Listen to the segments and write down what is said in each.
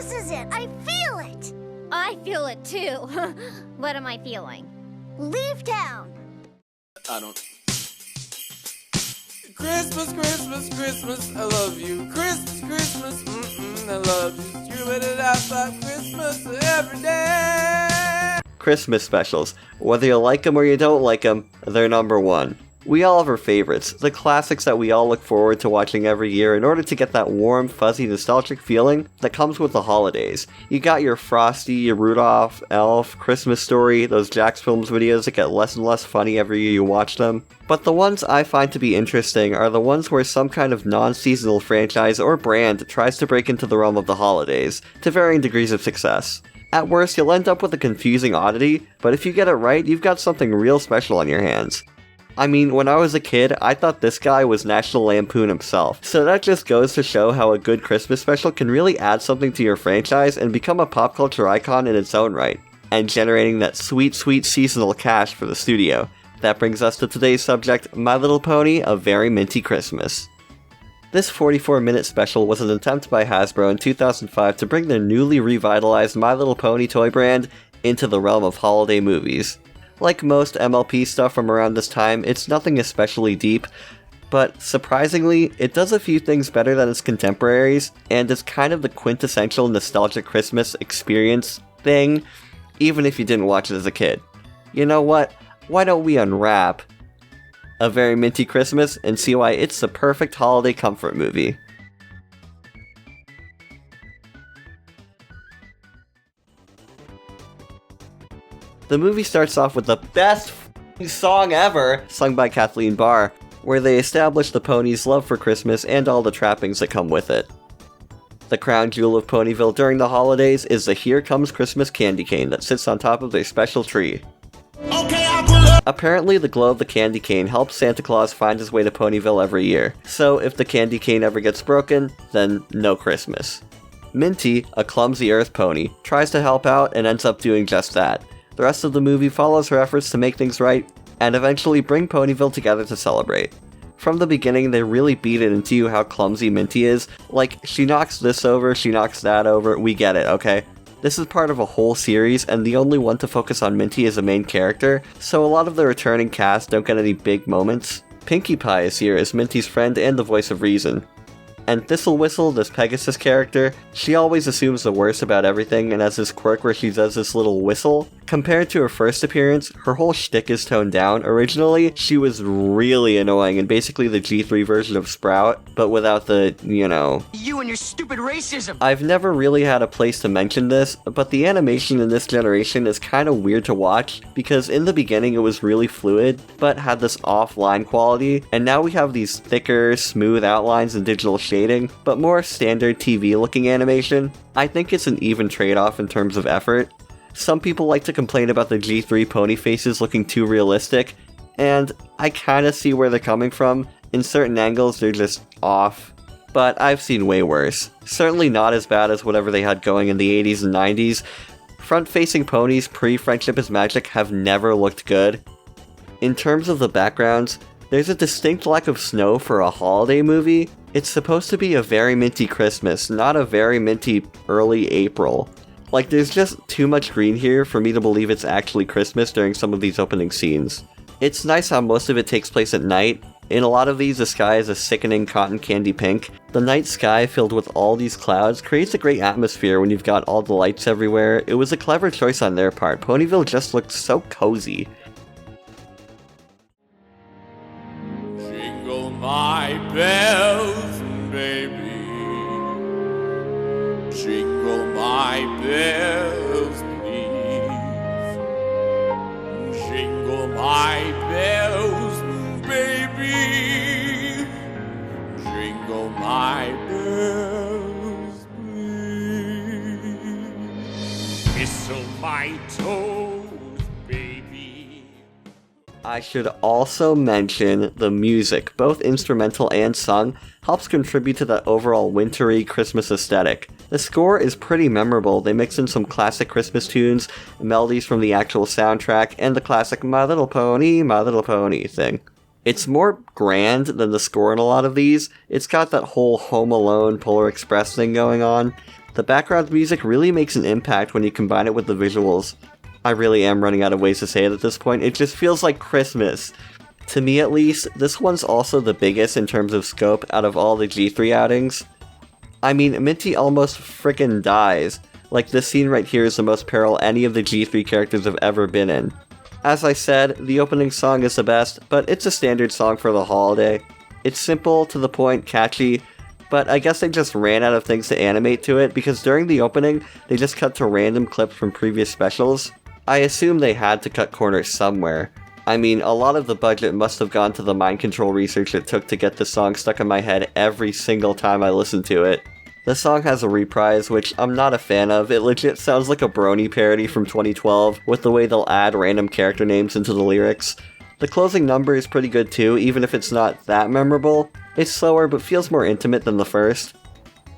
This is it. I feel it. I feel it too. What am I feeling? Leave town. I don't. Christmas, Christmas, Christmas, I love you. Christmas, Christmas, I love you. You let it out about Christmas every day. Christmas specials. Whether you like them or you don't like them, they're number one. We all have our favorites, the classics that we all look forward to watching every year in order to get that warm, fuzzy, nostalgic feeling that comes with the holidays. You got your Frosty, your Rudolph, Elf, Christmas Story, those Jax Films videos that get less and less funny every year you watch them. But the ones I find to be interesting are the ones where some kind of non-seasonal franchise or brand tries to break into the realm of the holidays, to varying degrees of success. At worst, you'll end up with a confusing oddity, but if you get it right, you've got something real special on your hands. I mean, when I was a kid, I thought this guy was National Lampoon himself, so that just goes to show how a good Christmas special can really add something to your franchise and become a pop culture icon in its own right, and generating that sweet, sweet seasonal cash for the studio. That brings us to today's subject, My Little Pony, A Very Minty Christmas. This 44-minute special was an attempt by Hasbro in 2005 to bring their newly revitalized My Little Pony toy brand into the realm of holiday movies. Like most MLP stuff from around this time, it's nothing especially deep, but surprisingly, it does a few things better than its contemporaries, and is kind of the quintessential nostalgic Christmas experience thing, even if you didn't watch it as a kid. You know what? Why don't we unwrap A Very Minty Christmas and see why it's the perfect holiday comfort movie. The movie starts off with the best song ever, sung by Kathleen Barr, where they establish the pony's love for Christmas and all the trappings that come with it. The crown jewel of Ponyville during the holidays is the Here Comes Christmas candy cane that sits on top of their special tree. Apparently, the glow of the candy cane helps Santa Claus find his way to Ponyville every year, so if the candy cane ever gets broken, then no Christmas. Minty, a clumsy earth pony, tries to help out and ends up doing just that. The rest of the movie follows her efforts to make things right, and eventually bring Ponyville together to celebrate. From the beginning, they really beat it into you how clumsy Minty is. Like, she knocks this over, she knocks that over, we get it, okay? This is part of a whole series, and the only one to focus on Minty as a main character, so a lot of the returning cast don't get any big moments. Pinkie Pie is here as Minty's friend and the voice of reason. And Thistle Whistle, this Pegasus character, she always assumes the worst about everything and has this quirk where she does this little whistle. Compared to her first appearance, her whole shtick is toned down. Originally, she was really annoying and basically the G3 version of Sprout, but without the, You and your stupid racism! I've never really had a place to mention this, but the animation in this generation is kind of weird to watch, because in the beginning it was really fluid, but had this offline quality, and now we have these thicker, smooth outlines and digital shading, but more standard TV-looking animation. I think it's an even trade-off in terms of effort. Some people like to complain about the G3 pony faces looking too realistic, and I kinda see where they're coming from. In certain angles, they're just off. But I've seen way worse. Certainly not as bad as whatever they had going in the 80s and 90s. Front-facing ponies pre-Friendship is Magic have never looked good. In terms of the backgrounds, there's a distinct lack of snow for a holiday movie. It's supposed to be a very minty Christmas, not a very minty early April. Like, there's just too much green here for me to believe it's actually Christmas during some of these opening scenes. It's nice how most of it takes place at night. In a lot of these, the sky is a sickening cotton candy pink. The night sky filled with all these clouds creates a great atmosphere when you've got all the lights everywhere. It was a clever choice on their part. Ponyville just looked so cozy. Jingle my bells, baby. Jingle my bells, please. Jingle my bells, baby. Jingle my bells, please. Whistle my toes, baby. I should also mention the music, both instrumental and sung, helps contribute to that overall wintry Christmas aesthetic. The score is pretty memorable. They mix in some classic Christmas tunes, melodies from the actual soundtrack, and the classic My Little Pony thing. It's more grand than the score in a lot of these. It's got that whole Home Alone, Polar Express thing going on. The background music really makes an impact when you combine it with the visuals. I really am running out of ways to say it at this point. It just feels like Christmas. To me at least, this one's also the biggest in terms of scope out of all the G3 outings. I mean, Minty almost frickin' dies. Like, this scene right here is the most peril any of the G3 characters have ever been in. As I said, the opening song is the best, but it's a standard song for the holiday. It's simple, to the point, catchy, but I guess they just ran out of things to animate to it because during the opening, they just cut to random clips from previous specials. I assume they had to cut corners somewhere. I mean, a lot of the budget must have gone to the mind control research it took to get this song stuck in my head every single time I listened to it. The song has a reprise, which I'm not a fan of. It legit sounds like a Brony parody from 2012, with the way they'll add random character names into the lyrics. The closing number is pretty good too, even if it's not that memorable. It's slower, but feels more intimate than the first.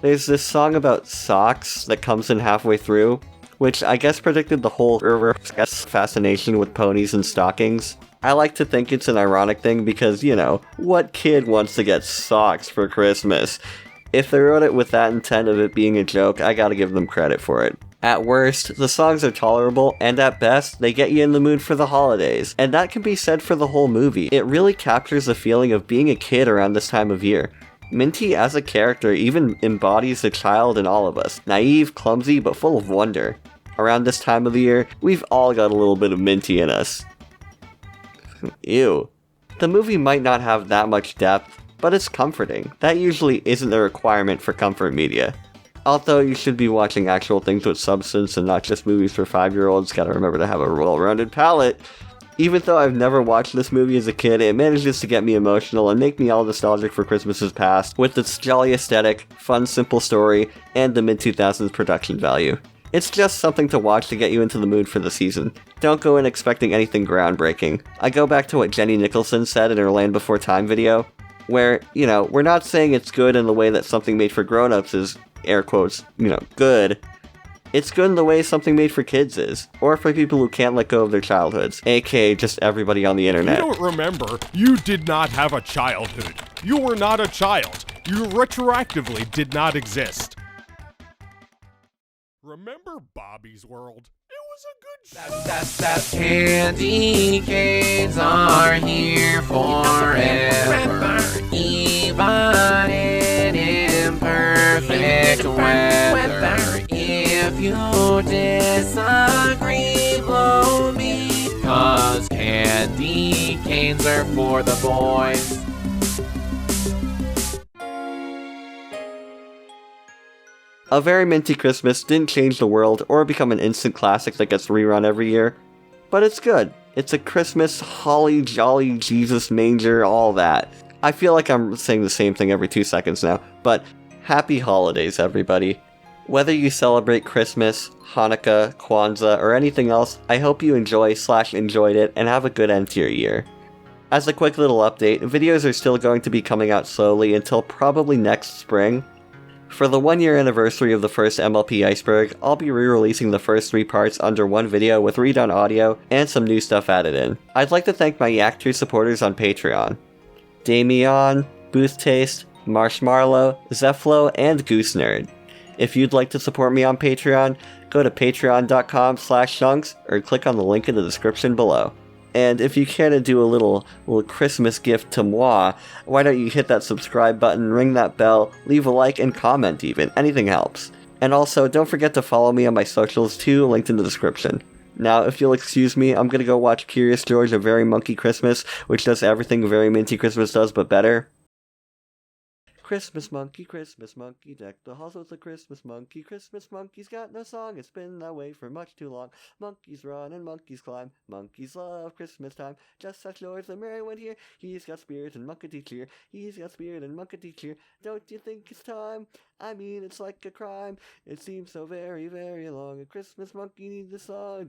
There's this song about socks that comes in halfway through, which I guess predicted the whole fascination with ponies and stockings. I like to think it's an ironic thing because, you know, what kid wants to get socks for Christmas? If they wrote it with that intent of it being a joke, I gotta give them credit for it. At worst, the songs are tolerable, and at best, they get you in the mood for the holidays. And that can be said for the whole movie. It really captures the feeling of being a kid around this time of year. Minty as a character even embodies the child in all of us. Naive, clumsy, but full of wonder. Around this time of the year, we've all got a little bit of Minty in us. Ew. The movie might not have that much depth, but it's comforting. That usually isn't a requirement for comfort media. Although you should be watching actual things with substance and not just movies for 5-year-olds, gotta remember to have a well-rounded palate. Even though I've never watched this movie as a kid, it manages to get me emotional and make me all nostalgic for Christmases past, with its jolly aesthetic, fun simple story, and the mid-2000s production value. It's just something to watch to get you into the mood for the season. Don't go in expecting anything groundbreaking. I go back to what Jenny Nicholson said in her Land Before Time video, where, you know, we're not saying it's good in the way that something made for grown-ups is, air quotes, you know, good. It's good in the way something made for kids is, or for people who can't let go of their childhoods, aka just everybody on the internet. You don't remember, you did not have a childhood. You were not a child. You retroactively did not exist. Remember Bobby's World? It was a good show. Candy canes are here forever, even in imperfect weather. If you disagree, blow me, 'cause candy canes are for the boys. A Very Minty Christmas didn't change the world or become an instant classic that gets rerun every year, but it's good. It's a Christmas, holly, jolly, Jesus manger, all that. I feel like I'm saying the same thing every 2 seconds now, but happy holidays, everybody. Whether you celebrate Christmas, Hanukkah, Kwanzaa, or anything else, I hope you enjoyed it and have a good end to your year. As a quick little update, videos are still going to be coming out slowly until probably next spring. For the 1-year anniversary of the first MLP Iceberg, I'll be re-releasing the first 3 parts under one video with redone audio and some new stuff added in. I'd like to thank my Yak 2 supporters on Patreon: Damian, Booth Taste, Marshmallow, Zeflo, and Goose Nerd. If you'd like to support me on Patreon, go to patreon.com/shunks or click on the link in the description below. And if you care to do a little Christmas gift to moi, why don't you hit that subscribe button, ring that bell, leave a like, and comment even. Anything helps. And also, don't forget to follow me on my socials too, linked in the description. Now, if you'll excuse me, I'm gonna go watch Curious George A Very Monkey Christmas, which does everything A Very Minty Christmas does, but better. Christmas monkey, deck the halls with a Christmas monkey's got no song, it's been that way for much too long. Monkeys run and monkeys climb, monkeys love Christmas time. Just as George the merry one here, he's got spirit and monkey cheer, Don't you think it's time? I mean, it's like a crime. It seems so very, very long. A Christmas monkey needs a song.